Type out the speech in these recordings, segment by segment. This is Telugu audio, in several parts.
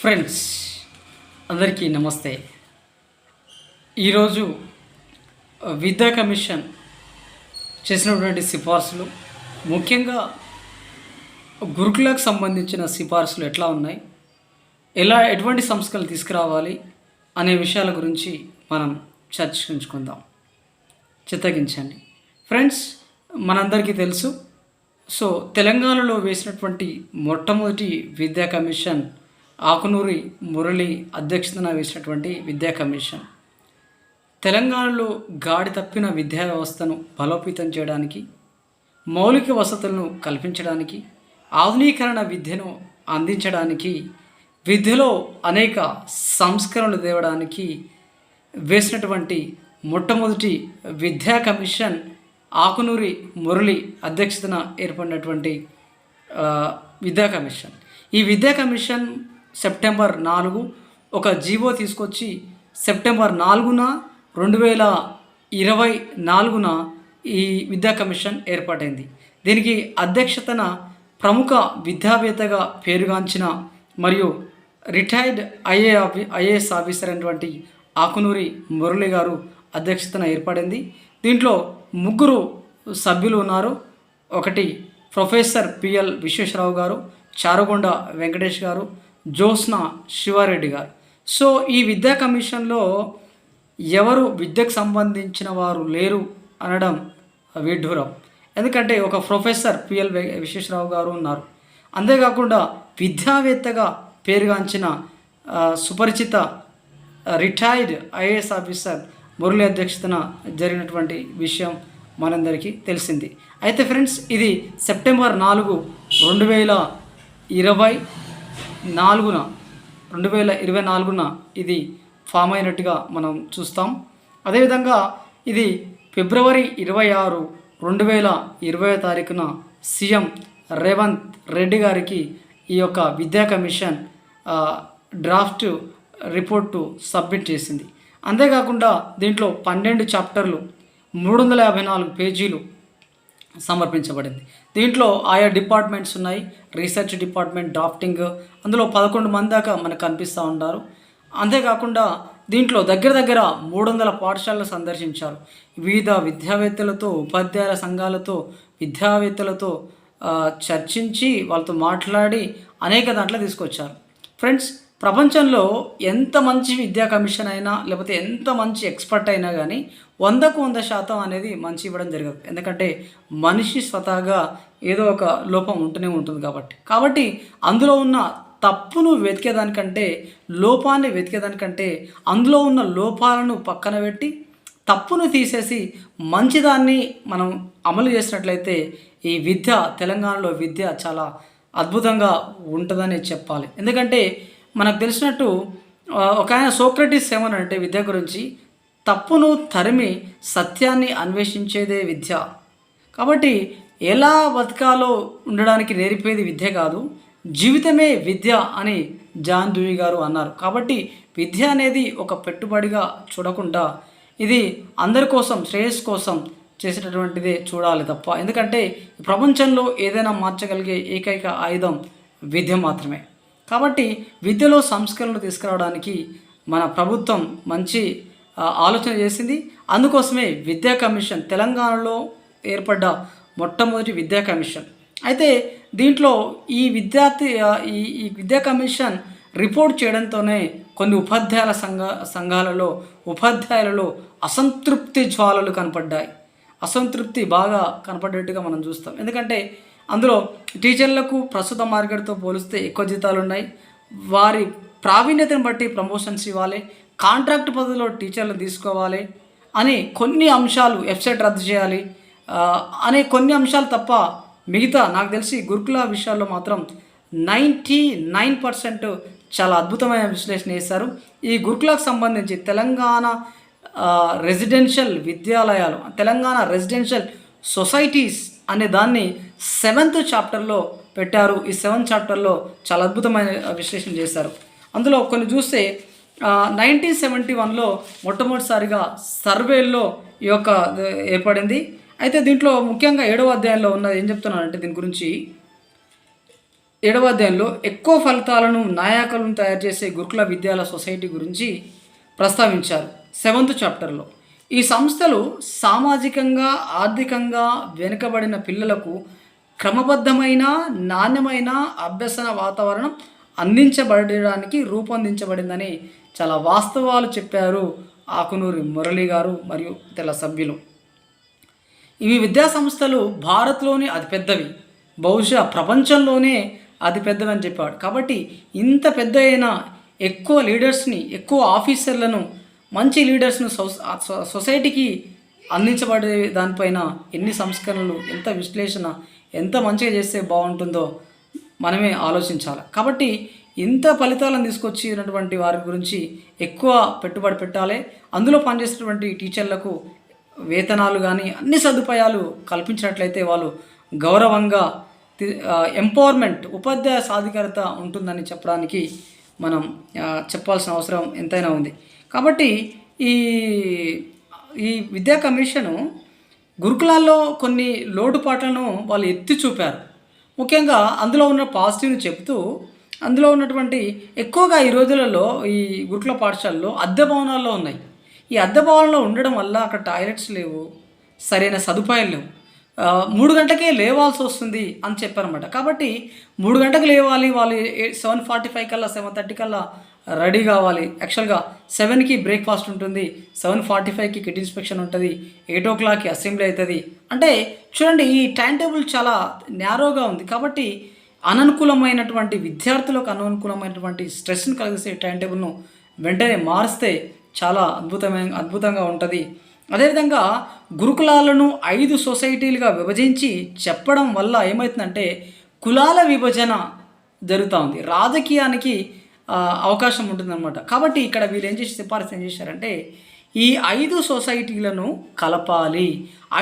ఫ్రెండ్స్ అందరికీ నమస్తే. ఈరోజు విద్యా కమిషన్ చేసినటువంటి సిఫార్సులు, ముఖ్యంగా గురుకులకు సంబంధించిన సిఫార్సులు ఎట్లా ఉన్నాయి, ఎటువంటి సంస్కరణలు తీసుకురావాలి అనే విషయాల గురించి మనం చర్చించుకుందాం. చిత్తగించండి ఫ్రెండ్స్. మనందరికీ తెలుసు, తెలంగాణలో వేసినటువంటి మొట్టమొదటి విద్యా కమిషన్ ఆకునూరి మురళి అధ్యక్షతన వేసినటువంటి విద్యా కమిషన్ తెలంగాణలో గాడి తప్పిన విద్యా వ్యవస్థను బలోపేతం చేయడానికి, మౌలిక వసతులను కల్పించడానికి, ఆధునీకరణ విద్యను అందించడానికి, విద్యలో అనేక సంస్కరణలు తేవడానికి వేసినటువంటి మొట్టమొదటి విద్యా కమిషన్ ఆకునూరి మురళి అధ్యక్షతన ఏర్పడినటువంటి విద్యా కమిషన్. ఈ విద్యా కమిషన్ సెప్టెంబర్ 4 ఒక జీవో తీసుకొచ్చి సెప్టెంబర్ 4, 2024 ఈ విద్యా కమిషన్ ఏర్పాటైంది. దీనికి అధ్యక్షతన ప్రముఖ విద్యావేత్తగా పేరుగాంచిన మరియు రిటైర్డ్ ఐఏఎస్ ఆఫీసర్ అయినటువంటి ఆకునూరి మురళి గారు అధ్యక్షతన ఏర్పడింది. దీంట్లో 3 సభ్యులు ఉన్నారు. ఒకటి ప్రొఫెసర్ పిఎల్ విశ్వేశ్వరరావు గారు, చారుగొండ వెంకటేష్ గారు, జ్యోత్స్న శివారెడ్డి గారు. ఈ విద్యా కమిషన్లో ఎవరు విద్యకు సంబంధించిన వారు లేరు అనడం విడ్డూరం. ఎందుకంటే ఒక ప్రొఫెసర్ పిఎల్ విశ్వేశ్వరరావు గారు ఉన్నారు. అంతేకాకుండా విద్యావేత్తగా పేరుగాంచిన సుపరిచిత రిటైర్డ్ ఐఏఎస్ ఆఫీసర్ మురళి అధ్యక్షతన జరిగినటువంటి విషయం మనందరికీ తెలిసింది. అయితే ఫ్రెండ్స్, ఇది సెప్టెంబర్ 4, 2024 ఇది ఫామ్ అయినట్టుగా మనం చూస్తాం. అదేవిధంగా ఇది ఫిబ్రవరి 26, 2020 సీఎం రేవంత్ రెడ్డి గారికి ఈ యొక్క విద్యా కమిషన్ డ్రాఫ్ట్ రిపోర్టు సబ్మిట్ చేసింది. అంతేకాకుండా దీంట్లో 12 చాప్టర్లు, 354 పేజీలు సమర్పించబడింది. దీంట్లో ఆయా డిపార్ట్మెంట్స్ ఉన్నాయి. రీసెర్చ్ డిపార్ట్మెంట్, డ్రాఫ్టింగ్, అందులో 11 మంది దాకా మనకు కనిపిస్తూ ఉంటారు. అంతేకాకుండా దీంట్లో దగ్గర 300 పాఠశాలలు సందర్శించారు. వివిధ విద్యావేత్తలతో, ఉపాధ్యాయుల సంఘాలతో, విద్యావేత్తలతో చర్చించి వాళ్ళతో మాట్లాడి అనేక దాంట్లో తీసుకొచ్చారు. ఫ్రెండ్స్, ప్రపంచంలో ఎంత మంచి విద్యా కమిషన్ అయినా, లేకపోతే ఎంత మంచి ఎక్స్పర్ట్ అయినా కానీ 100కు 100% అనేది మంచి ఇవ్వడం జరగదు. ఎందుకంటే మనిషి స్వతహాగా ఏదో ఒక లోపం ఉంటూనే ఉంటుంది కాబట్టి అందులో ఉన్న తప్పును వెతికేదానికంటే, లోపాన్ని వెతికేదానికంటే, అందులో ఉన్న లోపాలను పక్కన పెట్టి తప్పును తీసేసి మంచిదాన్ని మనం అమలు చేసినట్లయితే ఈ విద్య, తెలంగాణలో విద్య చాలా అద్భుతంగా ఉంటుందని చెప్పాలి. ఎందుకంటే మనకు తెలిసినట్టు ఒక ఆయన సోక్రటీస్ ఏమనంటే విద్య గురించి, తప్పును తరిమి సత్యాన్ని అన్వేషించేదే విద్య. కాబట్టి ఎలా బతకాలో ఉండడానికి నేర్పేది విద్య కాదు, జీవితమే విద్య అని జాన్ డూయి గారు అన్నారు. కాబట్టి విద్య అనేది ఒక పెట్టుబడిగా చూడకుండా ఇది అందరి కోసం, శ్రేయస్సు కోసం చేసేటటువంటిదే చూడాలి తప్ప. ఎందుకంటే ప్రపంచంలో ఏదైనా మార్చగలిగే ఏకైక ఆయుధం విద్య మాత్రమే. కాబట్టి విద్యలో సంస్కరణలు తీసుకురావడానికి మన ప్రభుత్వం మంచి ఆలోచన చేసింది. అందుకోసమే విద్యా కమిషన్ తెలంగాణలో ఏర్పడ్డ మొట్టమొదటి విద్యా కమిషన్. అయితే దీంట్లో ఈ విద్యా కమిషన్ రిపోర్ట్ చేయడంతోనే కొన్ని సంఘాలలో ఉపాధ్యాయులలో అసంతృప్తి జ్వాలలు కనపడ్డాయి. అసంతృప్తి బాగా కనపడేట్టుగా మనం చూస్తాం. ఎందుకంటే అందులో టీచర్లకు ప్రస్తుత మార్కెట్తో పోలిస్తే ఎక్కువ జీతాలు ఉన్నాయి, వారి ప్రావీణ్యతను బట్టి ప్రమోషన్స్ ఇవ్వాలి, కాంట్రాక్ట్ పద్ధతిలో టీచర్లు తీసుకోవాలి అని కొన్ని అంశాలు, వెబ్సైట్ రద్దు చేయాలి అనే కొన్ని అంశాలు తప్ప మిగతా నాకు తెలిసి గురుకుల విషయాల్లో మాత్రం 99% చాలా అద్భుతమైన విశ్లేషణ చేశారు. ఈ గురుకులకు సంబంధించి తెలంగాణ రెసిడెన్షియల్ విద్యాలయాలు, తెలంగాణ రెసిడెన్షియల్ సొసైటీస్ అనే దాన్ని 7th చాప్టర్లో పెట్టారు. ఈ 7th చాప్టర్లో చాలా అద్భుతమైన విశ్లేషణ చేశారు. అందులో కొన్ని చూస్తే 1971లో మొట్టమొదటిసారిగా సర్వేల్లో ఈ యొక్క ఏర్పడింది. అయితే దీంట్లో ముఖ్యంగా 7వ అధ్యాయంలో ఉన్నది ఏం చెప్తున్నానంటే దీని గురించి 7వ అధ్యాయంలో ఎక్కువ ఫలితాలను నాయకులను తయారు చేసే గురుకుల విద్యాలయ సొసైటీ గురించి ప్రస్తావించారు 7th చాప్టర్లో. ఈ సంస్థలు సామాజికంగా ఆర్థికంగా వెనుకబడిన పిల్లలకు క్రమబద్ధమైన నాణ్యమైన అభ్యసన వాతావరణం అందించబడడానికి రూపొందించబడిందని చాలా వాస్తవాలు చెప్పారు ఆకునూరి మురళి గారు మరియు ఇతర సభ్యులు. ఇవి విద్యా సంస్థలు భారత్లోని అతిపెద్దవి, బహుశా ప్రపంచంలోనే అతిపెద్దవి అని చెప్పాడు. కాబట్టి ఇంత పెద్ద అయిన ఎక్కువ లీడర్స్ని, ఎక్కువ ఆఫీసర్లను, మంచి లీడర్స్ను సొసైటీకి అందించబడే దానిపైన ఎన్ని సంస్కరణలు, ఎంత విశ్లేషణ, ఎంత మంచిగా చేస్తే బాగుంటుందో మనమే ఆలోచించాలి. కాబట్టి ఇంత ఫలితాలను తీసుకొచ్చినటువంటి వారి గురించి ఎక్కువ పెట్టుబడి పెట్టాలి. అందులో పనిచేసేటువంటి టీచర్లకు వేతనాలు కానీ అన్ని సదుపాయాలు కల్పించినట్లయితే వాళ్ళు గౌరవంగా ఎంపవర్మెంట్, ఉపాధ్యాయ సాధికారత ఉంటుందని చెప్పడానికి మనం చెప్పాల్సిన అవసరం ఎంతైనా ఉంది. కాబట్టి ఈ ఈ విద్యా కమిషను గురుకులాల్లో కొన్ని లోటుపాట్లను వాళ్ళు ఎత్తి చూపారు. ముఖ్యంగా అందులో ఉన్న పాజిటివ్ని చెప్తూ, అందులో ఉన్నటువంటి ఎక్కువగా ఈ రోజులలో ఈ గురుకుల పాఠశాలలో అద్దె భవనాల్లో ఉన్నాయి. ఈ అద్దె భవనంలో ఉండడం వల్ల అక్కడ టాయిలెట్స్ లేవు, సరైన సదుపాయాలు లేవు. 3 గంటలకే లేవాల్సి వస్తుంది అని చెప్పారన్నమాట. కాబట్టి 3 గంటలకు లేవాలి, వాళ్ళు 7:45 కల్లా 7:30 కల్లా రెడీ కావాలి. యాక్చువల్గా 7కి బ్రేక్ఫాస్ట్ ఉంటుంది, 7:45కి కిట్ ఇన్స్పెక్షన్ ఉంటుంది, 8 o'clockకి అసెంబ్లీ అవుతుంది. అంటే చూడండి, ఈ టైం టేబుల్ చాలా న్యారోగా ఉంది. కాబట్టి అననుకూలమైనటువంటి విద్యార్థులకు అననుకూలమైనటువంటి స్ట్రెస్ని కలిగిసే టైం టేబుల్ను వెంటనే మారిస్తే చాలా అద్భుతంగా ఉంటుంది. అదేవిధంగా గురుకులాలను 5 సొసైటీలుగా విభజించి చెప్పడం వల్ల ఏమవుతుందంటే కులాల విభజన జరుగుతూ ఉంది, రాజకీయానికి అవకాశం ఉంటుందన్నమాట. కాబట్టి ఇక్కడ వీళ్ళు సిఫారసు ఏం చేశారంటే ఈ 5 సొసైటీలను కలపాలి,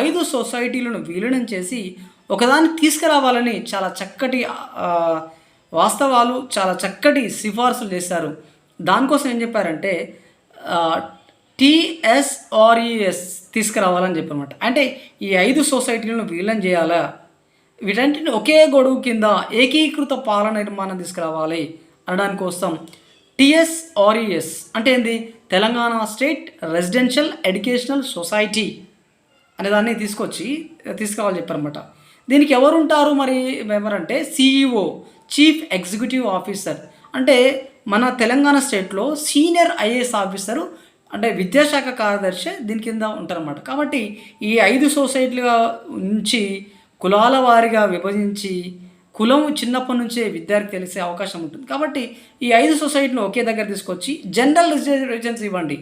5 సొసైటీలను విలీనం చేసి ఒకదాన్ని తీసుకురావాలని చాలా చక్కటి వాస్తవాలు, చాలా చక్కటి సిఫార్సులు చేశారు. దానికోసం ఏం చెప్పారంటే TSRES తీసుకురావాలని చెప్పనమాట. అంటే ఈ 5 సొసైటీలను విలీనం చేయాలా, వీటన్నిటిని ఒకే గొడుగు కింద ఏకీకృత పాలన నిర్మాణం తీసుకురావాలి అనడానికి కోసం TSRES అంటే ఏంది, Telangana state residential educational society అనే దాన్ని తీసుకురావాలని చెప్పారన్నమాట. దీనికి ఎవరు ఉంటారు మరి ఎవరంటే CEO, చీఫ్ ఎగ్జిక్యూటివ్ ఆఫీసర్. అంటే మన తెలంగాణ స్టేట్లో సీనియర్ IAS ఆఫీసరు అంటే విద్యాశాఖ కార్యదర్శి దీని కింద ఉంటారన్నమాట. కాబట్టి ఈ 5 సొసైటీలుగా ఉంచి కులాల వారిగా విభజించి కులం చిన్నప్పటి నుంచే విద్యార్థి తెలిసే అవకాశం ఉంటుంది. కాబట్టి ఈ 5 సొసైటీలు ఒకే దగ్గర తీసుకొచ్చి జనరల్ రిజర్వేషన్స్ ఇవ్వండి.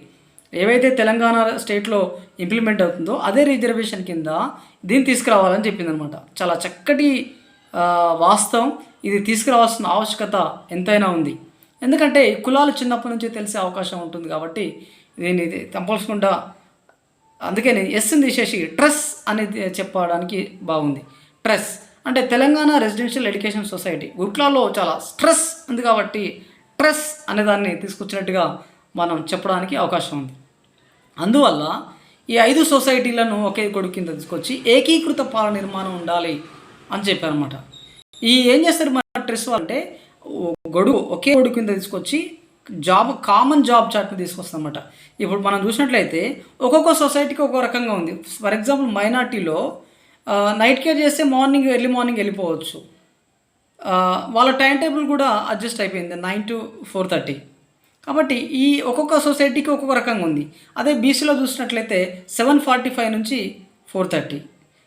ఏవైతే తెలంగాణ స్టేట్లో ఇంప్లిమెంట్ అవుతుందో అదే రిజర్వేషన్ కింద దీన్ని తీసుకురావాలని చెప్పిందనమాట. చాలా చక్కటి వాస్తవం. ఇది తీసుకురావాల్సిన ఆవశ్యకత ఎంతైనా ఉంది. ఎందుకంటే కులాలు చిన్నప్పటి నుంచే తెలిసే అవకాశం ఉంటుంది. కాబట్టి దీన్ని తప్పకుండా అందుకని ఎస్ని తీసేసి ట్రస్ అనేది చెప్పడానికి బాగుంది. ట్రస్ అంటే తెలంగాణ రెసిడెన్షియల్ ఎడ్యుకేషన్ సొసైటీ. గురుకులాల్లో చాలా స్ట్రెస్ ఉంది కాబట్టి ట్రస్ అనే దాన్ని తీసుకొచ్చినట్టుగా మనం చెప్పడానికి అవకాశం ఉంది. అందువల్ల ఈ 5 సొసైటీలను ఒకే గొడుగు కింద తీసుకొచ్చి ఏకీకృత పాలన నిర్మాణం ఉండాలి అని చెప్పారనమాట. ఏం చేస్తారు మన ట్రస్ అంటే ఒకే గొడుగు కింద తీసుకొచ్చి కామన్ జాబ్ చార్ట్ని తీసుకొస్తామన్నమాట. ఇప్పుడు మనం చూసినట్లయితే ఒక్కొక్క సొసైటీకి ఒక్కో రకంగా ఉంది. ఫర్ ఎగ్జాంపుల్ మైనార్టీలో నైట్ కేర్ చేస్తే ఎర్లీ మార్నింగ్ వెళ్ళిపోవచ్చు. వాళ్ళ టైం టేబుల్ కూడా అడ్జస్ట్ అయిపోయింది 9 to 4:30. కాబట్టి ఈ ఒక్కొక్క సొసైటీకి ఒక్కొక్క రకంగా ఉంది. అదే బీసీలో చూసినట్లయితే 7:45 నుంచి 4:30.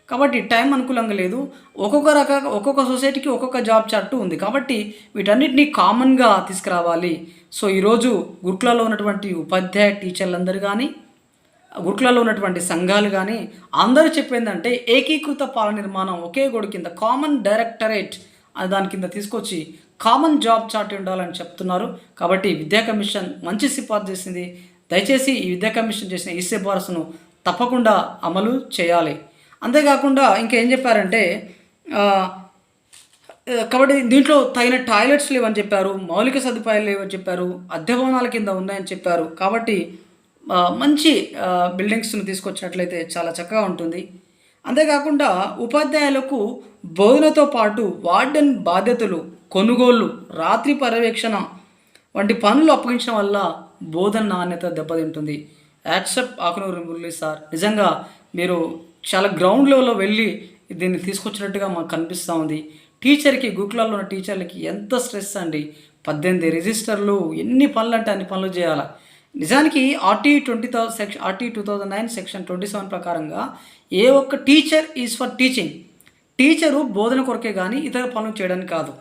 కాబట్టి టైం అనుకూలంగా లేదు. ఒక్కొక్క సొసైటీకి ఒక్కొక్క జాబ్ చార్ట్ ఉంది. కాబట్టి వీటన్నిటిని కామన్గా తీసుకురావాలి. సో ఈరోజు గురుకులలో ఉన్నటువంటి ఉపాధ్యాయ టీచర్లందరూ కానీ, గురుకులలో ఉన్నటువంటి సంఘాలు కానీ అందరూ చెప్పేందంటే ఏకీకృత పాలన నిర్మాణం ఒకే గొడుగు కింద కామన్ డైరెక్టరేట్ అనే దాని కింద తీసుకొచ్చి కామన్ జాబ్ చార్ట్ ఉండాలని చెప్తున్నారు. కాబట్టి విద్యా కమిషన్ మంచి సిఫార్సు చేసింది. దయచేసి ఈ విద్యా కమిషన్ చేసిన ఈ సిఫార్సును తప్పకుండా అమలు చేయాలి. అంతేకాకుండా ఇంకేం చెప్పారంటే కాబట్టి దీంట్లో తగిన టాయిలెట్స్ లేవని చెప్పారు, మౌలిక సదుపాయాలు లేవని చెప్పారు, అద్దె భవనాల కింద ఉన్నాయని చెప్పారు. కాబట్టి మంచి బిల్డింగ్స్ను తీసుకొచ్చినట్లయితే చాలా చక్కగా ఉంటుంది. అంతేకాకుండా ఉపాధ్యాయులకు బోధనతో పాటు వార్డెన్ బాధ్యతలు కొనుగోలు, రాత్రి పర్యవేక్షణ వంటి పనులు అప్పగించడం వల్ల బోధన నాణ్యత దెబ్బతింటుంది. యాక్సెప్ట్ ఆకునూరి మురళి సార్, నిజంగా మీరు చాలా గ్రౌండ్ లెవెల్లో వెళ్ళి దీన్ని తీసుకొచ్చినట్టుగా మాకు కనిపిస్తూ ఉంది. టీచర్కి, గురుకులాల్లో ఉన్న టీచర్లకి ఎంత స్ట్రెస్ అండి. 18 రిజిస్టర్లు, ఎన్ని పనులు అంటే అన్ని పనులు చేయాలి. నిజానికి ఆర్టీ 2009 సెక్షన్ 27 ప్రకారంగా ఏ ఒక్క teacher is for teaching. Teacher బోధన కొరకే కానీ ఇతర పనులు చేయడానికి కాదు.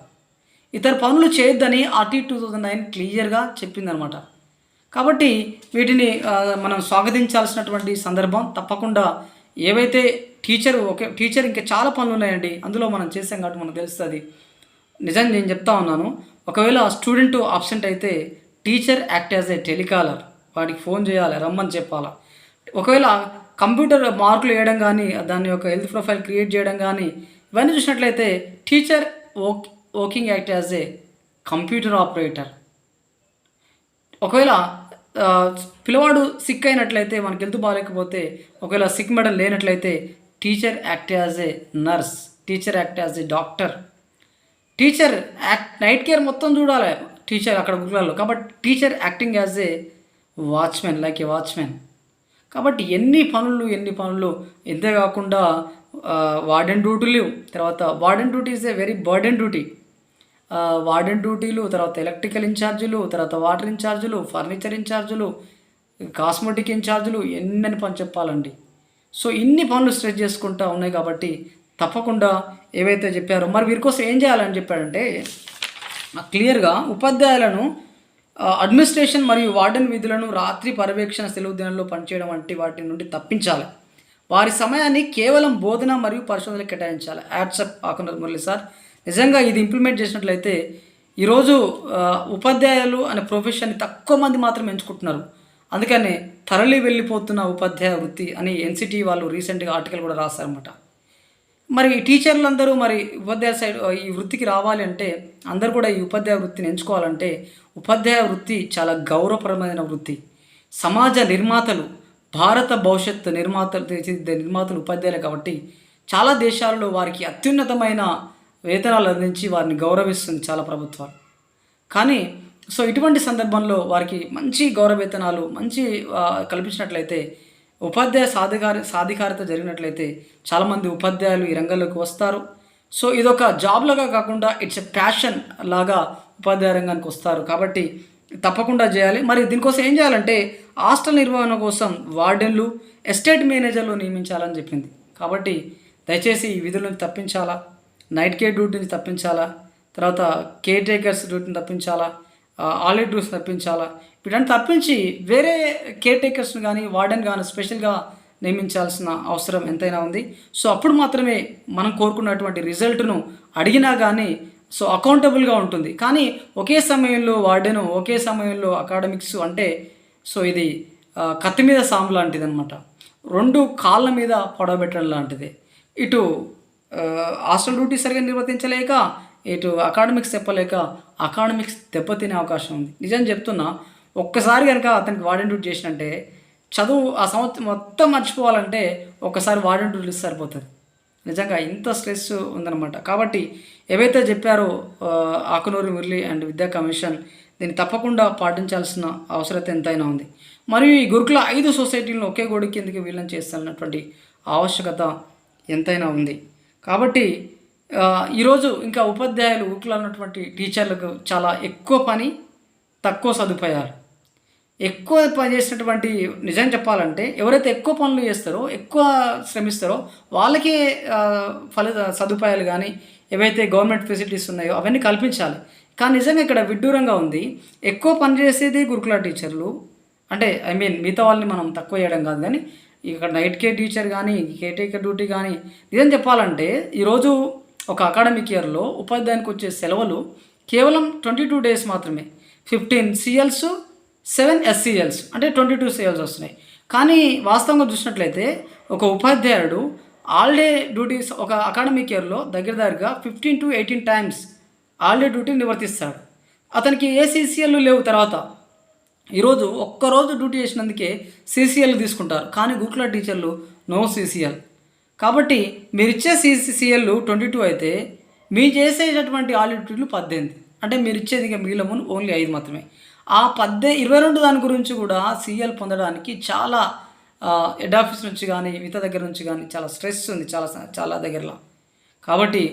ఇతర పనులు చేయొద్దని ఆర్టీ 2009 క్లియర్గా చెప్పిందనమాట. కాబట్టి వీటిని మనం స్వాగతించాల్సినటువంటి సందర్భం. తప్పకుండా ఏవైతే టీచర్ ఇంకా చాలా పనులు ఉన్నాయండి, అందులో మనం చేసాం కాబట్టి మనకు తెలుస్తుంది. నిజంగా నేను చెప్తా ఉన్నాను, ఒకవేళ స్టూడెంట్ ఆబ్సెంట్ అయితే టీచర్ యాక్ట్ యాజ్ ఏ టెలికాలర్, వాడికి ఫోన్ చేయాలి, రమ్మని చెప్పాలా. ఒకవేళ కంప్యూటర్ మార్కులు వేయడం కానీ, దాని యొక్క హెల్త్ ప్రొఫైల్ క్రియేట్ చేయడం కానీ, ఇవన్నీ చూసినట్లయితే teacher working act as a computer operator. ఒకవేళ పిల్లవాడు సిక్ అయినట్లయితే, మనకి హెల్త్ బాగాలేకపోతే, ఒకవేళ సిక్ మెడల్ లేనట్లయితే teacher act as a nurse, teacher act as a doctor. Teacher night care మొత్తం చూడాలి టీచర్ అక్కడ గురుకులాల్లో. కాబట్టి teacher acting as a watchman, like a watchman. కాబట్టి ఎన్ని పనులు. ఇంతేకాకుండా వార్డెన్ డ్యూటీలు, తర్వాత warden duty is a very burden duty. Warden డ్యూటీలు, తర్వాత ఎలక్ట్రికల్ ఇన్ఛార్జీలు, తర్వాత వాటర్ ఇన్ఛార్జీలు, ఫర్నిచర్ ఇన్ఛార్జీలు, కాస్మెటిక్ ఇన్ఛార్జీలు, ఎన్నని పని చెప్పాలండి. సో ఇన్ని పనులు స్ట్రెచ్ చేసుకుంటూ ఉన్నాయి. కాబట్టి తప్పకుండా ఏవైతే చెప్పారో, మరి వీరి కోసం ఏం చేయాలని చెప్పాడంటే క్లియర్గా ఉపాధ్యాయులను అడ్మినిస్ట్రేషన్ మరియు వార్డెన్ విధులను రాత్రి పర్యవేక్షణ, సెలవు దినాల్లో పనిచేయడం వంటి వాటి నుండి తప్పించాలి. వారి సమయాన్ని కేవలం బోధన మరియు పరిశోధనలకు కేటాయించాలి. యాక్సెప్ట్ ఆకునూరి మురళి సార్, నిజంగా ఇది ఇంప్లిమెంట్ చేసినట్లయితే ఈరోజు ఉపాధ్యాయులు అనే ప్రొఫెషన్ని తక్కువ మంది మాత్రమే ఎంచుకుంటున్నారు. అందుకనే తరలి వెళ్ళిపోతున్న ఉపాధ్యాయ వృత్తి అని ఎన్సిటీ వాళ్ళు రీసెంట్గా ఆర్టికల్ కూడా రాశారన్నమాట. మరి టీచర్లందరూ మరి ఉపాధ్యాయ సైడ్ ఈ వృత్తికి రావాలి అంటే, అందరూ కూడా ఈ ఉపాధ్యాయ వృత్తిని ఎంచుకోవాలంటే, ఉపాధ్యాయ వృత్తి చాలా గౌరవప్రదమైన వృత్తి. సమాజ నిర్మాతలు, భారత భవిష్యత్ నిర్మాతలు ఉపాధ్యాయులు. కాబట్టి చాలా దేశాలలో వారికి అత్యున్నతమైన వేతనాలు అందించి వారిని గౌరవిస్తుంది చాలా ప్రభుత్వాలు. కానీ సో ఇటువంటి సందర్భంలో వారికి మంచి గౌరవ వేతనాలు కల్పించినట్లయితే, ఉపాధ్యాయ సాధికారత జరిగినట్లయితే చాలామంది ఉపాధ్యాయులు ఈ రంగంలోకి వస్తారు. సో ఇదొక జాబ్ లాగా కాకుండా ఇట్స్ ఎ ప్యాషన్ లాగా ఉపాధ్యాయ రంగానికి వస్తారు. కాబట్టి తప్పకుండా చేయాలి. మరి దీనికోసం ఏం చేయాలంటే, హాస్టల్ నిర్వహణ కోసం వార్డెన్లు, ఎస్టేట్ మేనేజర్లు నియమించాలని చెప్పింది. కాబట్టి దయచేసి ఈ విధుల నుంచి తప్పించాలా, నైట్ కేర్ డ్యూటీని తప్పించాలా, తర్వాత కేర్ టేకర్స్ డ్యూటీని తప్పించాలా, ఆల్రెడీ డ్యూటీని తప్పించాలా. వీటన్ని తప్పించి వేరే కేర్ టేకర్స్ని కానీ, వార్డెన్ కానీ స్పెషల్గా నియమించాల్సిన అవసరం ఎంతైనా ఉంది. సో అప్పుడు మాత్రమే మనం కోరుకున్నటువంటి రిజల్ట్ను అడిగినా కానీ సో అకౌంటబుల్గా ఉంటుంది. కానీ ఒకే సమయంలో వార్డెను, ఒకే సమయంలో అకాడమిక్స్ అంటే సో ఇది కత్తి మీద సాము లాంటిది అనమాట. 2 కాళ్ళ మీద పొడవబెట్టడం లాంటిది. ఇటు హాస్టల్ డ్యూటీ సరిగా నిర్వర్తించలేక, ఇటు అకాడమిక్స్ చెప్పలేక అకాడమిక్స్ దెబ్బతినే అవకాశం ఉంది. నిజం చెప్తున్నా, ఒక్కసారి కనుక అతనికి వార్డెన్ డ్యూటీ చేసినంటే చదువు ఆ సంవత్సరం మొత్తం మర్చిపోవాలంటే ఒక్కసారి వార్డెన్ డ్యూటీ సరిపోతుంది. నిజంగా ఇంత స్ట్రెస్ ఉందన్నమాట. కాబట్టి ఏవైతే చెప్పారో ఆకునూరి మురళి అండ్ విద్యా కమిషన్, దీన్ని తప్పకుండా పాటించాల్సిన అవసరత ఎంతైనా ఉంది. మరియు ఈ గురుకుల 5 సొసైటీలను ఒకే గోడ కిందకి వీళ్ళని చేస్తున్నటువంటి ఆవశ్యకత ఎంతైనా ఉంది. కాబట్టి ఈరోజు ఇంకా ఉపాధ్యాయులు, గురుకులలో ఉన్నటువంటి టీచర్లకు చాలా ఎక్కువ పని, తక్కువ సదుపాయాలు. ఎక్కువ పని చేసినటువంటి, నిజం చెప్పాలంటే ఎవరైతే ఎక్కువ పనులు చేస్తారో, ఎక్కువ శ్రమిస్తారో వాళ్ళకే సదుపాయాలు కానీ ఏవైతే గవర్నమెంట్ ఫెసిలిటీస్ ఉన్నాయో అవన్నీ కల్పించాలి. కానీ నిజంగా ఇక్కడ విడ్డూరంగా ఉంది. ఎక్కువ పని చేసేది గురుకుల టీచర్లు, అంటే మిగతా వాళ్ళని మనం తక్కువ చేయడం కాదు, కానీ ఇక్కడ నైట్ కేర్ టీచర్ కానీ, కేర్ టేకర్ డ్యూటీ కానీ, నిజం చెప్పాలంటే ఈరోజు ఒక అకాడమిక్ ఇయర్లో ఉపాధ్యాయునికి వచ్చే సెలవులు కేవలం 22 డేస్ మాత్రమే. 15 CLs, 7 SCLs, అంటే 22 CLs వస్తున్నాయి. కానీ వాస్తవంగా చూసినట్లయితే ఒక ఉపాధ్యాయుడు ఆల్ డే డ్యూటీస్ ఒక అకాడమిక్ ఇయర్లో దగ్గరగా 15 to 18 times ఆల్ డే డ్యూటీని నిర్వర్తిస్తాడు. అతనికి ఏ CCL లేవు. తర్వాత ఈరోజు ఒక్కరోజు డ్యూటీ చేసినందుకే CCL తీసుకుంటారు, కానీ గురుకుల టీచర్లు నో CCL. కాబట్టి మీరు ఇచ్చే CCL 22 అయితే మీ చేసేటటువంటి ఆడిట్లు 18, అంటే మీరు ఇచ్చేది ఇక మిగిలిన ఓన్లీ 5 మాత్రమే. ఆ 22 దాని గురించి కూడా సీఎల్ పొందడానికి చాలా హెడ్ ఆఫీస్ నుంచి కానీ మిగతా దగ్గర నుంచి కానీ చాలా స్ట్రెస్ ఉంది చాలా దగ్గరలో. కాబట్టి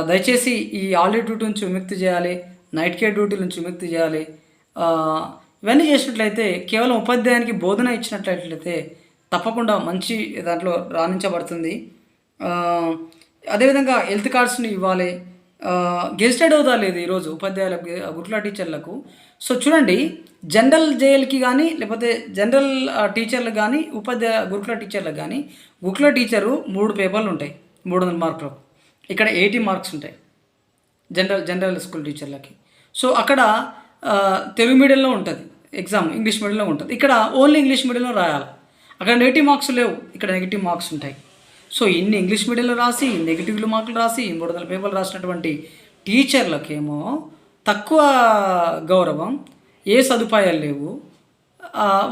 దయచేసి ఈ ఆడిట్ డ్యూటీ నుంచి విముక్తి చేయాలి, నైట్ కేర్ డ్యూటీ నుంచి విముక్తి చేయాలి. ఇవన్నీ చేసినట్లయితే కేవలం ఉపాధ్యాయునికి బోధన ఇచ్చినట్లయితే తప్పకుండా మంచి దాంట్లో రాణించబడుతుంది. అదేవిధంగా హెల్త్ కార్డ్స్ని ఇవ్వాలి. గెజిటెడ్ అవుతా లేదు ఈరోజు ఉపాధ్యాయులకు, గురుకుల టీచర్లకు. సో చూడండి, జనరల్ జేఎల్కి కానీ లేకపోతే జనరల్ టీచర్లకు కానీ గురుకుల టీచర్లకు కానీ గురుకుల టీచరు 3 పేపర్లు ఉంటాయి 300 మార్కులు. ఇక్కడ 80 మార్క్స్ ఉంటాయి జనరల్ స్కూల్ టీచర్లకి. సో అక్కడ తెలుగు మీడియంలో ఉంటుంది ఎగ్జామ్, ఇంగ్లీష్ మీడియంలో ఉంటుంది. ఇక్కడ ఓన్లీ ఇంగ్లీష్ మీడియంలో రాయాలి. అక్కడ నెగిటివ్ మార్క్స్ లేవు, ఇక్కడ నెగిటివ్ మార్క్స్ ఉంటాయి. సో ఇన్ని ఇంగ్లీష్ మీడియంలో రాసి నెగిటివ్లు మార్కులు రాసి 300 పేపర్లు రాసినటువంటి టీచర్లకేమో తక్కువ గౌరవం, ఏ సదుపాయాలు లేవు.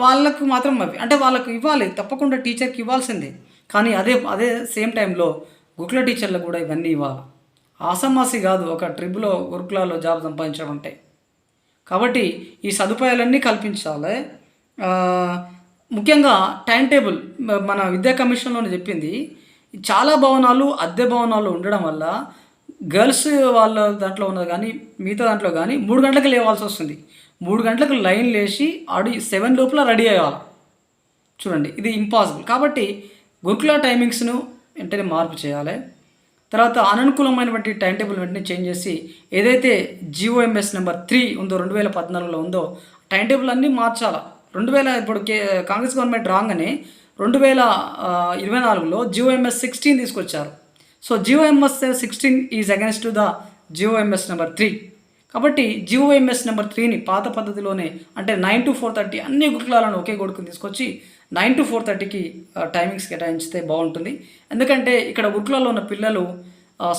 వాళ్ళకు మాత్రం అవి అంటే వాళ్ళకు ఇవ్వాలి, తప్పకుండా టీచర్కి ఇవ్వాల్సిందే. కానీ అదే సేమ్ టైంలో గురుకుల టీచర్లకు కూడా ఇవన్నీ ఇవ్వాలి. ఆసమాసి కాదు ఒక ట్రిప్లో గురుకులాల్లో జాబ్ సంపాదించడం అంటే. కాబట్టి ఈ సదుపాయాలన్నీ కల్పించాలి. ముఖ్యంగా టైం టేబుల్ మన విద్యా కమిషన్లోనే చెప్పింది, చాలా భవనాలు అద్దె భవనాలు ఉండడం వల్ల గర్ల్స్ వాళ్ళ దాంట్లో ఉన్నది కానీ మిగతా దాంట్లో కానీ 3 గంటలకు లేవాల్సి వస్తుంది. 3 గంటలకు లైన్ లేచి 7 లోపల రెడీ అయ్యాలి. చూడండి, ఇది ఇంపాసిబుల్. కాబట్టి గురుకుల టైమింగ్స్ను వెంటనే మార్పు చేయాలి. తర్వాత అననుకూలమైనటువంటి టైం టేబుల్ వెంటనే చేంజ్ చేసి ఏదైతే GOMS నెంబర్ 3 ఉందో 2014లో ఉందో టైం టేబుల్ అన్నీ మార్చాలి. ఇప్పుడు కాంగ్రెస్ గవర్నమెంట్ రాగానే 2024లో GOMS 16 తీసుకొచ్చారు. So GOMS 16 is against the GOMS number 3. కాబట్టి GOMS నెంబర్ 3ని పాత పద్ధతిలోనే అంటే 9 to 4:30 అన్ని గురుకులాలను ఒకే గొడుకుని తీసుకొచ్చి 9 to 4:30కి టైమింగ్స్ కేటాయించితే బాగుంటుంది. ఎందుకంటే ఇక్కడ గురుకులాల్లో ఉన్న పిల్లలు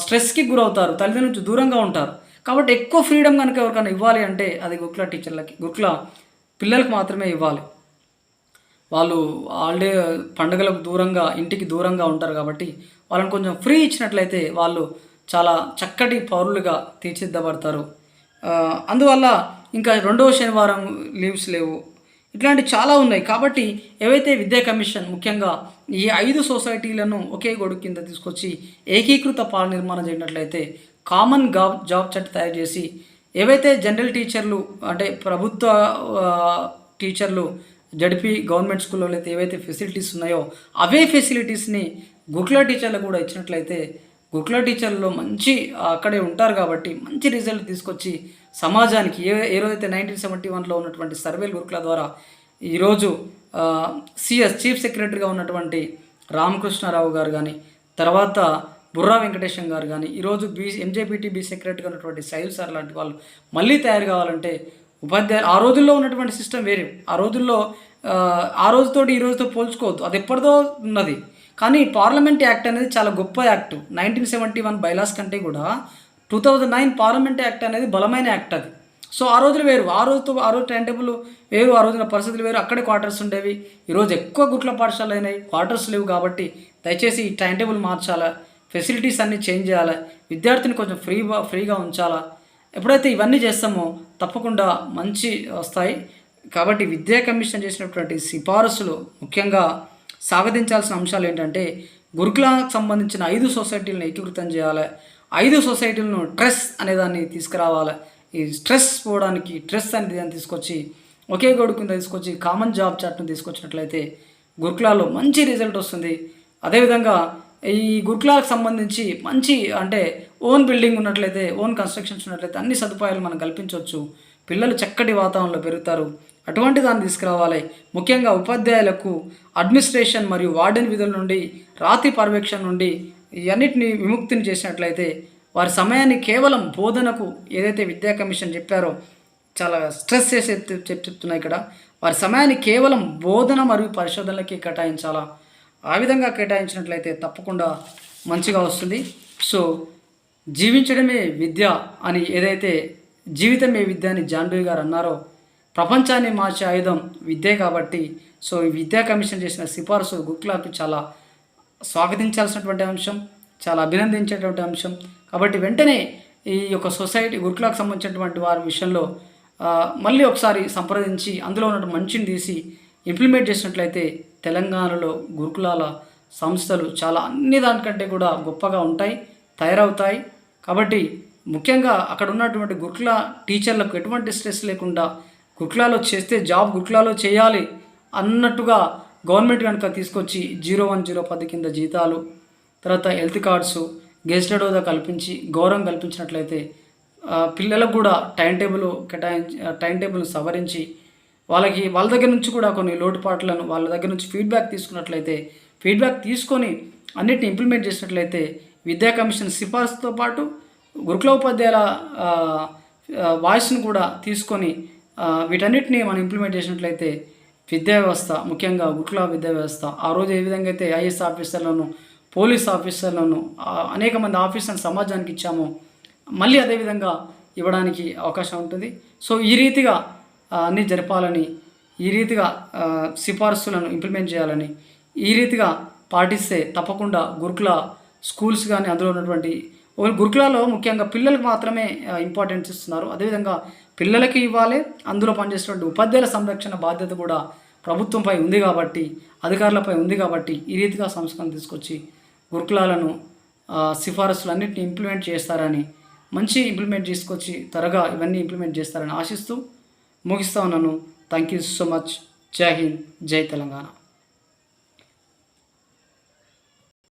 స్ట్రెస్కి గురవుతారు, తల్లిదండ్రుల నుంచి దూరంగా ఉంటారు. కాబట్టి ఎక్కువ ఫ్రీడమ్ కనుక ఎవరికైనా ఇవ్వాలి అంటే అది గురుకుల టీచర్లకి, గురుకుల పిల్లలకు మాత్రమే ఇవ్వాలి. వాళ్ళు హాలిడే పండుగలకు దూరంగా, ఇంటికి దూరంగా ఉంటారు. కాబట్టి వాళ్ళని కొంచెం ఫ్రీ ఇచ్చినట్లయితే వాళ్ళు చాలా చక్కటి పౌరులుగా తీర్చిదిద్దబడతారు. అందువల్ల ఇంకా 2వ శనివారం లీవ్స్ లేవు, ఇట్లాంటి చాలా ఉన్నాయి. కాబట్టి ఏవైతే విద్యా కమిషన్ ముఖ్యంగా ఈ 5 సొసైటీలను ఒకే గొడుగు కింద తీసుకొచ్చి ఏకీకృత పాలన నిర్మాణం చేయనట్లయితే కామన్ జాబ్ చార్ట్ తయారు చేసి ఏవైతే జనరల్ టీచర్లు అంటే ప్రభుత్వ టీచర్లు జడిపి గవర్నమెంట్ స్కూల్లో అయితే ఏవైతే ఫెసిలిటీస్ ఉన్నాయో అవే ఫెసిలిటీస్ని గురుకుల టీచర్లకు కూడా ఇచ్చినట్లయితే గురుకుల టీచర్లలో మంచి అక్కడే ఉంటారు కాబట్టి మంచి రిజల్ట్ తీసుకొచ్చి సమాజానికి ఏ రోజైతే 1971లో ఉన్నటువంటి సర్వేలు గురుకుల ద్వారా ఈరోజు చీఫ్ సెక్రటరీగా ఉన్నటువంటి రామకృష్ణారావు గారు కానీ, తర్వాత బుర్రా వెంకటేశం గారు కానీ, ఈరోజు MJPTB సెక్రటరీగా ఉన్నటువంటి సైల్ సార్ లాంటి వాళ్ళు మళ్ళీ తయారు కావాలంటే ఉపాధ్యాయులు ఆ రోజుల్లో ఉన్నటువంటి సిస్టమ్ వేరే. ఆ రోజుతోటి ఈ రోజుతో పోల్చుకోవద్దు, అది ఎప్పటిదో ఉన్నది. కానీ పార్లమెంట్ యాక్ట్ అనేది చాలా గొప్ప యాక్ట్. 1971 బైలాస్ కంటే కూడా 2009 పార్లమెంట్ యాక్ట్ అనేది బలమైన యాక్ట్ అది. సో ఆ రోజులు వేరు, ఆ రోజు టైం టేబుల్ వేరు, ఆ రోజున పరిస్థితులు వేరు. అక్కడే క్వార్టర్స్ ఉండేవి. ఈరోజు ఎక్కువ గురుకుల పాఠశాలలు అయినాయి, క్వార్టర్స్ లేవు. కాబట్టి దయచేసి ఈ టైం టేబుల్ మార్చాలా, ఫెసిలిటీస్ అన్నీ చేంజ్ చేయాలి, విద్యార్థిని కొంచెం ఫ్రీగా ఉంచాలా. ఎప్పుడైతే ఇవన్నీ చేస్తామో తప్పకుండా మంచి వస్తాయి. కాబట్టి విద్యా కమిషన్ చేసినటువంటి సిఫారసులు ముఖ్యంగా సాగతించాల్సిన అంశాలు ఏంటంటే గురుకులకు సంబంధించిన 5 సొసైటీలను ఏకీకృతం చేయాలి. 5 సొసైటీలను ట్రెస్ అనేదాన్ని తీసుకురావాలి. ఈ స్ట్రెస్ పోవడానికి ట్రెస్ అనేది దాన్ని తీసుకొచ్చి ఒకే గొడుగు కింద తీసుకొచ్చి కామన్ జాబ్ చార్ట్ను తీసుకొచ్చినట్లయితే గురుకులాల్లో మంచి రిజల్ట్ వస్తుంది. అదేవిధంగా ఈ గురుకులాలకు సంబంధించి మంచి అంటే ఓన్ బిల్డింగ్ ఉన్నట్లయితే, ఓన్ కన్స్ట్రక్షన్స్ ఉన్నట్లయితే అన్ని సదుపాయాలు మనం కల్పించవచ్చు. పిల్లలు చక్కటి వాతావరణంలో పెరుగుతారు. అటువంటి దాన్ని తీసుకురావాలి. ముఖ్యంగా ఉపాధ్యాయులకు అడ్మినిస్ట్రేషన్ మరియు వార్డెన్ విధుల నుండి, రాత్రి పర్యవేక్షణ నుండి ఇవన్నిటిని విముక్తిని చేసినట్లయితే వారి సమయాన్ని కేవలం బోధనకు ఏదైతే విద్యా కమిషన్ చెప్పారో చాలా స్ట్రెస్ చేసి చెప్తున్నాయి ఇక్కడ, వారి సమయాన్ని కేవలం బోధన మరియు పరిశోధనలకి కేటాయించాలా. ఆ విధంగా కేటాయించినట్లయితే తప్పకుండా మంచిగా వస్తుంది. సో జీవించడమే విద్య అని ఏదైతే జీవితమే విద్య అని జాన్ డూయి గారు అన్నారో, ప్రపంచాన్ని మార్చే ఆయుధం విద్యే. కాబట్టి సో ఈ విద్యా కమిషన్ చేసిన సిఫారసు గురుకులకు చాలా స్వాగతించాల్సినటువంటి అంశం. చాలా అభినందించేటువంటి అంశం. కాబట్టి వెంటనే ఈ యొక్క సొసైటీ గురుకులకు సంబంధించినటువంటి వారి విషయంలో మళ్ళీ ఒకసారి సంప్రదించి అందులో ఉన్న మంచిని తీసి ఇంప్లిమెంట్ చేసినట్లయితే తెలంగాణలో గురుకులాల సంస్థలు చాలా అన్ని దానికంటే కూడా గొప్పగా ఉంటాయి, తయారవుతాయి. కాబట్టి ముఖ్యంగా అక్కడ ఉన్నటువంటి గురుకుల టీచర్లకు ఎటువంటి స్ట్రెస్ లేకుండా గురుకులాలో చేస్తే జాబ్ గురుకులాలో చేయాలి అన్నట్టుగా గవర్నమెంట్ కనుక తీసుకొచ్చి 01/010 కింద జీతాలు, తర్వాత హెల్త్ కార్డ్స్, గెజిటెడ్ హోదా కల్పించి గౌరవం కల్పించినట్లయితే పిల్లలకు కూడా టైం టేబుల్ సవరించి వాళ్ళ దగ్గర నుంచి కూడా కొన్ని లోటుపాట్లను వాళ్ళ దగ్గర నుంచి ఫీడ్బ్యాక్ తీసుకున్నట్లయితే ఫీడ్బ్యాక్ తీసుకొని అన్నిటిని ఇంప్లిమెంట్ చేసినట్లయితే విద్యా కమిషన్ సిఫార్సుతో పాటు గురుకుల ఉపాధ్యాయుల వాయిస్ను కూడా తీసుకొని వీటన్నిటిని మనం ఇంప్లిమెంట్ చేసినట్లయితే విద్యా వ్యవస్థ, ముఖ్యంగా గురుకుల విద్యా వ్యవస్థ ఆ రోజు ఏ విధంగా అయితే ఐఏఎస్ ఆఫీసర్లను, పోలీస్ ఆఫీసర్లను, అనేక మంది ఆఫీసర్లను సమాజానికి ఇచ్చామో మళ్ళీ అదేవిధంగా ఇవ్వడానికి అవకాశం ఉంటుంది. సో ఈ రీతిగా అన్నీ జరపాలని, ఈ రీతిగా సిఫార్సులను ఇంప్లిమెంట్ చేయాలని, ఈ రీతిగా పాటిస్తే తప్పకుండా గురుకుల స్కూల్స్ కానీ అందులో ఉన్నటువంటి గురుకులాలో ముఖ్యంగా పిల్లలకు మాత్రమే ఇంపార్టెన్స్ ఇస్తున్నారు. అదేవిధంగా పిల్లలకి ఇవ్వాలి, అందులో పనిచేసేటువంటి ఉపాధ్యాయుల సంరక్షణ బాధ్యత కూడా ప్రభుత్వంపై ఉంది కాబట్టి, అధికారులపై ఉంది కాబట్టి ఈ రీతిగా సంస్కరణ తీసుకొచ్చి గురుకులాలను సిఫారసులు అన్నింటినీ ఇంప్లిమెంట్ చేస్తారని, మంచి ఇంప్లిమెంట్ తీసుకొచ్చి త్వరగా ఇవన్నీ ఇంప్లిమెంట్ చేస్తారని ఆశిస్తూ ముగిస్తా ఉన్నాను. Thank you so much. జై హింద్, జై తెలంగాణ.